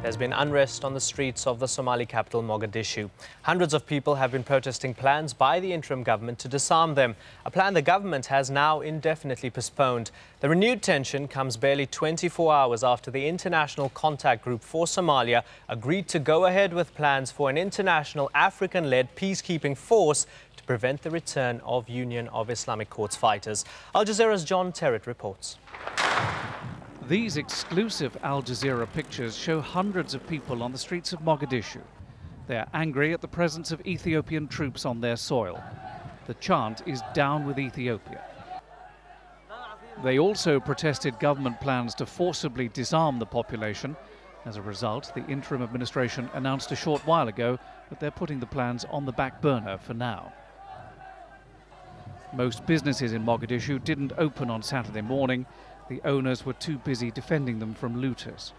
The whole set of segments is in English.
There's been unrest on the streets of the Somali capital, Mogadishu. Hundreds of people have been protesting plans by the interim government to disarm them, a plan the government has now indefinitely postponed. The renewed tension comes barely 24 hours after the International Contact Group for Somalia agreed to go ahead with plans for an international African-led peacekeeping force to prevent the return of Union of Islamic Courts fighters. Al-Jazeera's Jan reports. These exclusive Al Jazeera pictures show hundreds of people on the streets of Mogadishu. They are angry at the presence of Ethiopian troops on their soil. The chant is "Down with Ethiopia." They also protested government plans to forcibly disarm the population. As a result, the interim administration announced a short while ago that they're putting the plans on the back burner for now. Most businesses in Mogadishu didn't open on Saturday morning. The owners were too busy defending them from looters.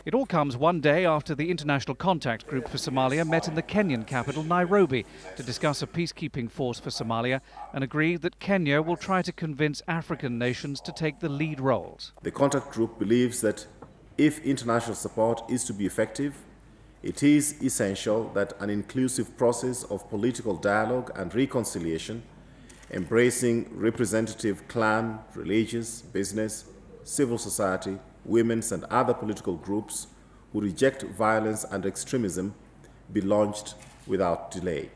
It all comes one day after the International Contact Group for Somalia met in the Kenyan capital, Nairobi, to discuss a peacekeeping force for Somalia and agreed that Kenya will try to convince African nations to take the lead roles. The contact group believes that if international support is to be effective, it is essential that an inclusive process of political dialogue and reconciliation, embracing representative clan, religious, business, civil society, women's and other political groups who reject violence and extremism, be launched without delay.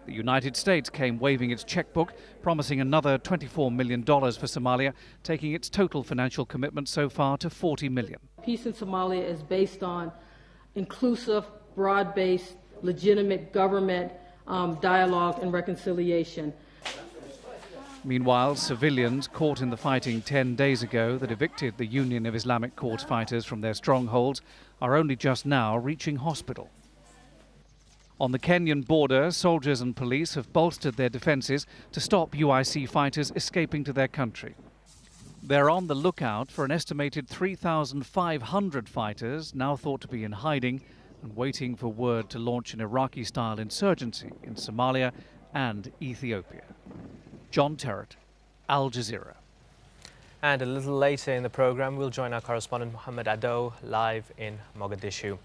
The United States came waving its checkbook, promising another $24 million for Somalia, taking its total financial commitment so far to $40 million. Peace in Somalia is based on inclusive, broad-based, legitimate government dialogue and reconciliation. Meanwhile, civilians caught in the fighting 10 days ago that evicted the Union of Islamic Courts fighters from their strongholds are only just now reaching hospital. On the Kenyan border, soldiers and police have bolstered their defences to stop UIC fighters escaping to their country. They're on the lookout for an estimated 3,500 fighters now thought to be in hiding and waiting for word to launch an Iraqi-style insurgency in Somalia and Ethiopia. John Terrett, Al Jazeera. And a little later in the program, we'll join our correspondent Mohammed Ado live in Mogadishu.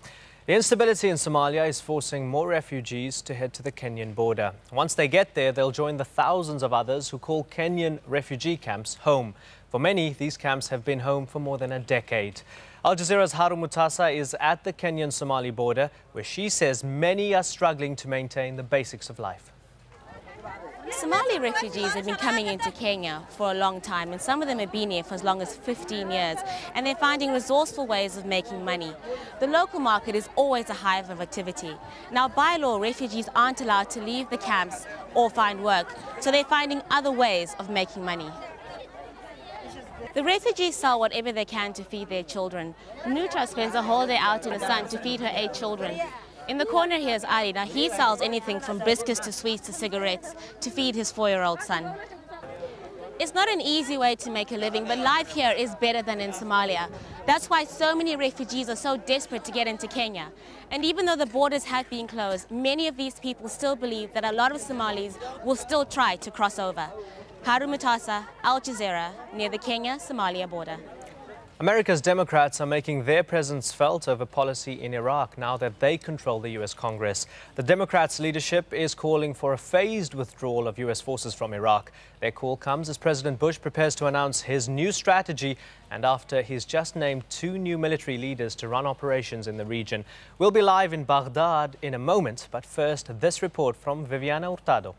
The instability in Somalia is forcing more refugees to head to the Kenyan border. Once they get there, they'll join the thousands of others who call Kenyan refugee camps home. For many, these camps have been home for more than a decade. Al Jazeera's Harun Mutasa is at the Kenyan-Somali border, where she says many are struggling to maintain the basics of life. Somali refugees have been coming into Kenya for a long time, and some of them have been here for as long as 15 years, and they're finding resourceful ways of making money. The local market is always a hive of activity. Now, by law, refugees aren't allowed to leave the camps or find work, so they're finding other ways of making money. The refugees sell whatever they can to feed their children. Nutra spends a whole day out in the sun to feed her 8 children. In the corner here is Ali. Now he sells anything from biscuits to sweets to cigarettes to feed his 4-year-old son. It's not an easy way to make a living, but life here is better than in Somalia. That's why so many refugees are so desperate to get into Kenya. And even though the borders have been closed, many of these people still believe that a lot of Somalis will still try to cross over. Harun Mutasa, Al Jazeera, near the Kenya-Somalia border. America's Democrats are making their presence felt over policy in Iraq now that they control the U.S. Congress. The Democrats' leadership is calling for a phased withdrawal of U.S. forces from Iraq. Their call comes as President Bush prepares to announce his new strategy and after he's just named 2 new military leaders to run operations in the region. We'll be live in Baghdad in a moment, but first, this report from Viviana Hurtado.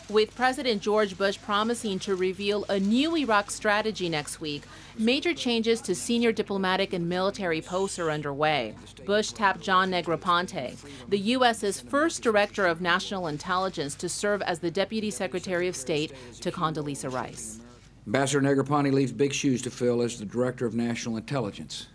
With President George Bush promising to reveal a new Iraq strategy next week, major changes to senior diplomatic and military posts are underway. Bush tapped John Negroponte, the U.S.'s first director of national intelligence, to serve as the Deputy Secretary of State to Condoleezza Rice. Ambassador Negroponte leaves big shoes to fill as the Director of National Intelligence.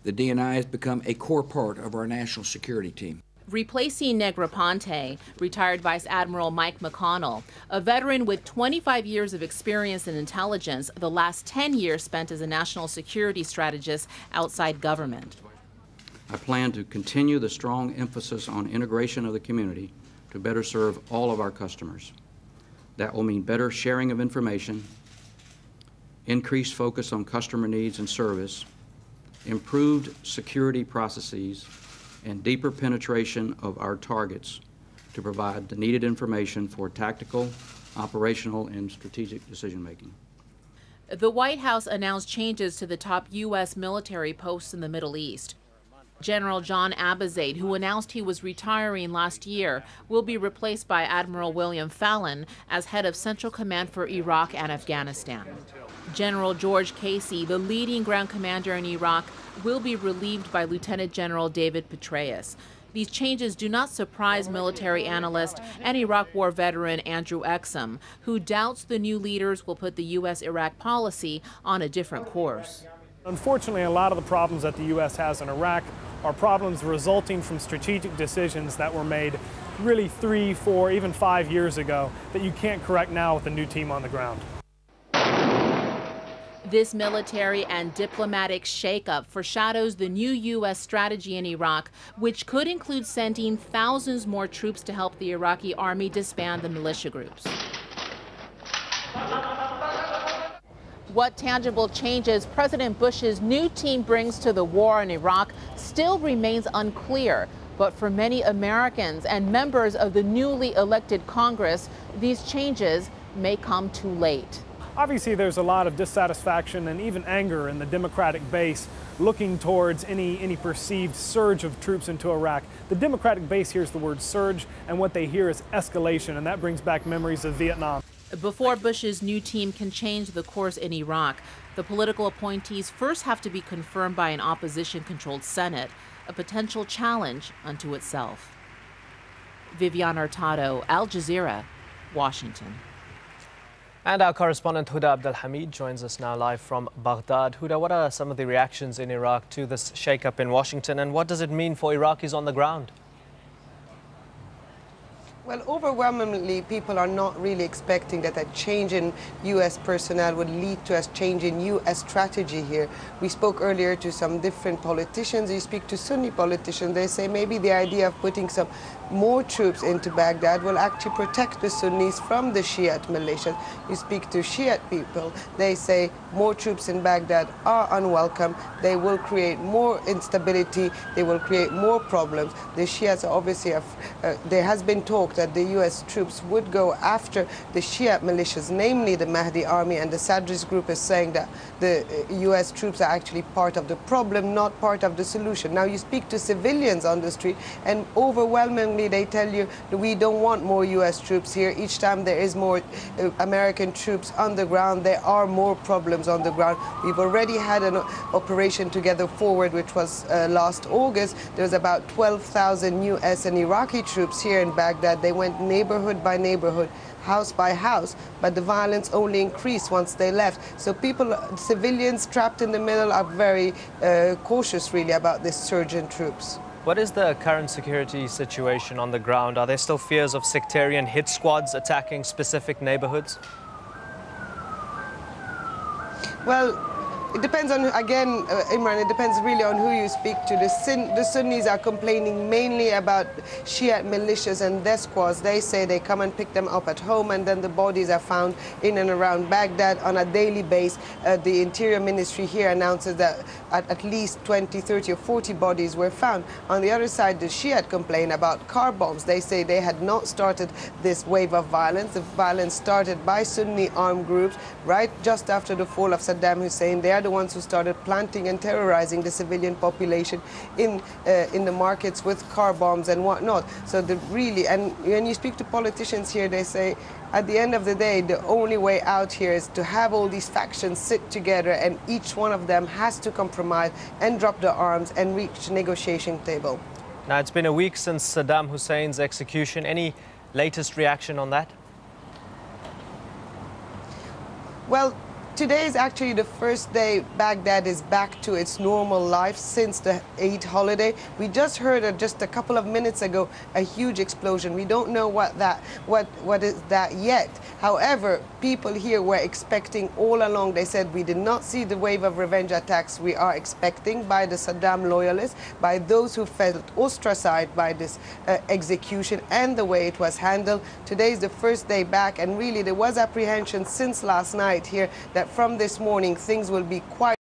The DNI has become a core part of our national security team. Replacing Negroponte, retired Vice Admiral Mike McConnell, a veteran with 25 years of experience in intelligence, the last 10 years spent as a national security strategist outside government. I plan to continue the strong emphasis on integration of the community to better serve all of our customers. That will mean better sharing of information, increased focus on customer needs and service, improved security processes, and deeper penetration of our targets to provide the needed information for tactical, operational, and strategic decision-making. The White House announced changes to the top U.S. military posts in the Middle East. General John Abizaid, who announced he was retiring last year, will be replaced by Admiral William Fallon as head of Central Command for Iraq and Afghanistan. General George Casey, the leading ground commander in Iraq, will be relieved by Lieutenant General David Petraeus. These changes do not surprise military analyst and Iraq War veteran Andrew Exum, who doubts the new leaders will put the U.S.-Iraq policy on a different course. Unfortunately, a lot of the problems that the U.S. has in Iraq are problems resulting from strategic decisions that were made really 3, 4, even 5 years ago that you can't correct now with a new team on the ground. This military and diplomatic shakeup foreshadows the new U.S. strategy in Iraq, which could include sending thousands more troops to help the Iraqi army disband the militia groups. What tangible changes President Bush's new team brings to the war in Iraq still remains unclear. But for many Americans and members of the newly elected Congress, these changes may come too late. Obviously, there's a lot of dissatisfaction and even anger in the Democratic base looking towards any perceived surge of troops into Iraq. The Democratic base hears the word surge, and what they hear is escalation, and that brings back memories of Vietnam. Before Bush's new team can change the course in Iraq, the political appointees first have to be confirmed by an opposition-controlled Senate, a potential challenge unto itself. Vivian Hurtado, Al Jazeera, Washington. And our correspondent Huda Abdelhamid joins us now live from Baghdad. Huda, what are some of the reactions in Iraq to this shakeup in Washington, and what does it mean for Iraqis on the ground? Well, overwhelmingly, people are not really expecting that a change in U.S. personnel would lead to a change in U.S. strategy here. We spoke earlier to some different politicians. You speak to Sunni politicians, they say maybe the idea of putting some more troops into Baghdad will actually protect the Sunnis from the Shiite militias. You speak to Shiite people, they say more troops in Baghdad are unwelcome. They will create more instability. They will create more problems. The Shiites are obviously, there has been talk that the U.S. troops would go after the Shiite militias, namely the Mahdi army, and the Sadrist group is saying that the U.S. troops are actually part of the problem, not part of the solution. Now you speak to civilians on the street, and overwhelmingly they tell you that we don't want more U.S. troops here. Each time there is more American troops on the ground, there are more problems on the ground. We've already had an operation Together Forward, which was last August. There was about 12,000 U.S. and Iraqi troops here in Baghdad. They went neighborhood by neighborhood, house by house, but the violence only increased once they left. So people, civilians trapped in the middle, are very cautious really about this surge in troops. What is the current security situation on the ground? Are there still fears of sectarian hit squads attacking specific neighborhoods? Well, it depends on, again, Imran, it depends really on who you speak to. The Sunnis are complaining mainly about Shiite militias and death squads. They say they come and pick them up at home, and then the bodies are found in and around Baghdad on a daily basis. The Interior Ministry here announces that at least 20, 30 or 40 bodies were found. On the other side, the Shiite complain about car bombs. They say they had not started this wave of violence. The violence started by Sunni armed groups right just after the fall of Saddam Hussein. They are the ones who started planting and terrorizing the civilian population in the markets with car bombs and whatnot. So and when you speak to politicians here, they say at the end of the day, the only way out here is to have all these factions sit together, and each one of them has to compromise and drop their arms and reach the negotiation table. Now, it's been a week since Saddam Hussein's execution. Any latest reaction on that? Well, today is actually the first day Baghdad is back to its normal life since the Eid holiday. We just heard just a couple of minutes ago a huge explosion. We don't know what is that yet. However, people here were expecting all along. They said we did not see the wave of revenge attacks we are expecting by the Saddam loyalists, by those who felt ostracized by this execution and the way it was handled. Today is the first day back, and really there was apprehension since last night here that from this morning things will be quite